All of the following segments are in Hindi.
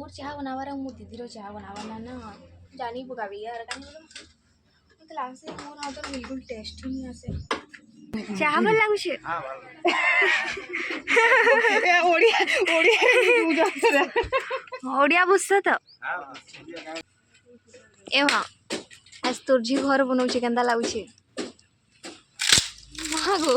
मोर चाह बनावार मो दीदी चाह बनावा ना जानी पकाबी यार मतलब लासे मोर हाथ तो बिल्कुल टेस्ट ही नहीं आसे चाह भल लागुछ ओडिया ओडिया ओडिया बुझस तो ए हां आज तोर झी घर बनौछे केंदा लागुछे भागो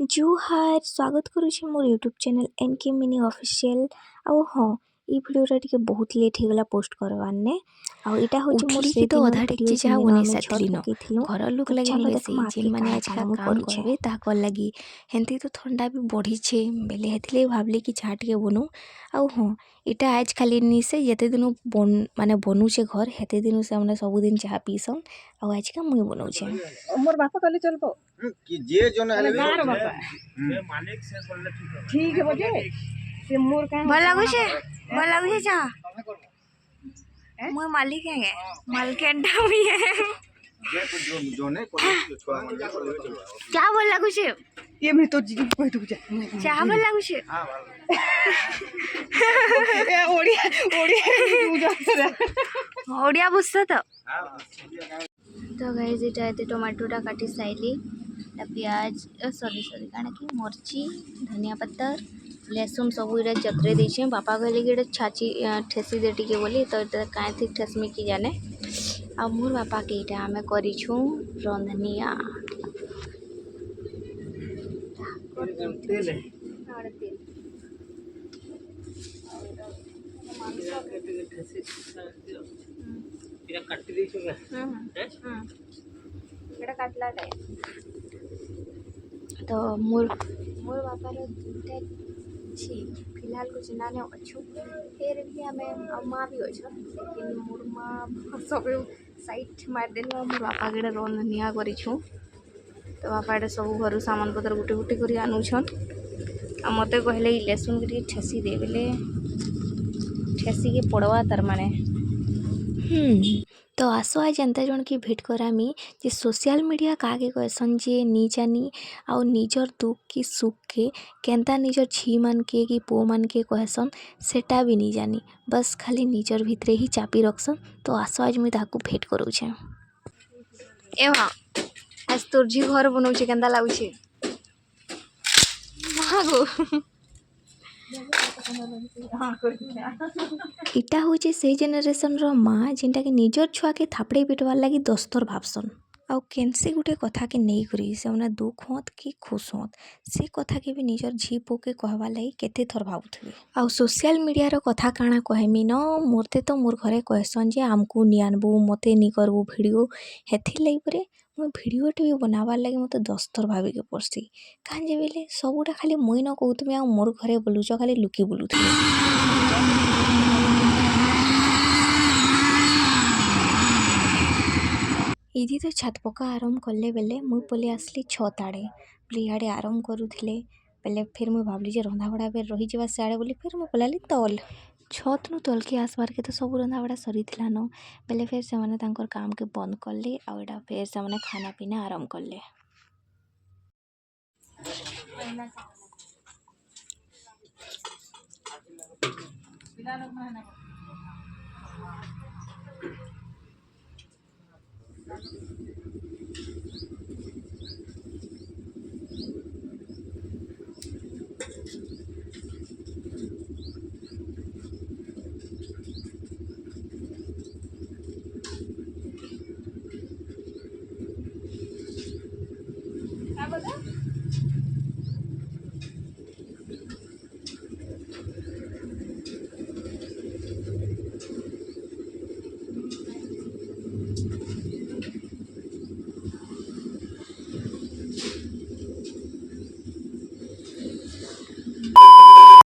जुहार स्वागत करुछे मोर YouTube channel NK mini official आउ हाँ ई वीडियो टिके बहुत लेट हो गला पोस्ट करवार ने आउ इटा होची मोर से तो आधा टिक चाह बनी साथली न घर लोक लगे बेसी जिन माने आज का काम करबे ता कर लगी हेंती तो ठंडा भी बढ़ी छे बेले हेतले भाबले कि चाह टिके बनु आउ हाँ इटा आज खाली नि से यते दिन बन माने बनू छे घर हेते दिन से हमने सब दिन चाह पीसन आउ आज का मुई बनौ छे मोर बापा कहले चलबो कि जे जोन हले गार बापा मैं मालिक से बोलले ठीक है बजे से मोर का भल लागुछे चाह मोर मालिक है मालिक अंडा भी है जे जो जोने को छोड़ा मन कर क्या बोल लागुछे ये भी तो जी कोई तो जा चाह भल लागुछे हां ए ओडिया ओडिया ओडिया बुझस तो हां तो गाइस इटा एते टमाटोटा काटी साइली प्याज सॉरी काना कि मर्ची धनिया पत्तर लहसुन सब इटा चतरे देछे बापा कहले कि छाची ठेसी दे टिके बोली तो काहे थी ठेसमी की जाने आ मोर बापा के इटा हमें करिछु रंधनिया तेल है इरा काट दी छो एटा काटला तो मोर बापा रो दुटा छी फिलहाल कुछ ना ने अच्छो फिर भी हमें माँ भी अच्छो लेकिन मोर माँ सब साइड मार देनी मोर बापा के रंधनिया करिछु तो बापा एटा सब घर सामान पत्र गुटे गुटे कर आनुछन आ मते कहले लहसुन के ठेसी दे बेले ठेसी के पड़वा तार माने तो आसो आज जनता जन की भेट करामी जे सोशल मीडिया कागे कहसन जे नी जानी आउ निजर दुख की सुख के केंता निजर झी मन के कि पो मन के कहसन सेटा भी नी जानी बस खाली निजर भितरे ही चापी रखसन तो आसो आज मुई ताकू भेट करूछे ए हां आज तोर झी घर बनौछे केंदा लागुछे भागो इटा होचे से जेनेरेशन रो माँ जिनटा के निजर छुआ के थापड़े पिटवार लगी दस्तर भावसन आउ केनसे गुटे कथा के नहीं करी से उना दुख होत कि खुश होत से कथा के भी निजर झी पो के कहवा लगी केते थर भावुथबे आउ सोशल मीडिया रो कथा काना कहमी न मोरते तो मोर घरे कहसन जे आमकू नि आनबू मते नि करबू वीडियो हेथि लई परे मो वीडियो टे बनावार लगे मते दस्तर भाबे के पड़सी कान जे बेले सबुटा खाली मुई न कहूतमे आ मोर घरे बोलुछ खाली लुकी बोलुथबे इधी तो छत पका आरंभ कले बेले मुई पले आसली छत आड़े बोले इे आरंभ करूले बेले फिर मुई भावली जे रंधा बड़ा बेर रही जावा सियाड़े बोली फिर मुई पलाली तल छत नु तल के आसबार के तो सब रंधा बड़ा सरी थिला न बेले फिर से माने तांकर काम के बंद करले आ एटा फिर से माने खाना पीना आरंभ करले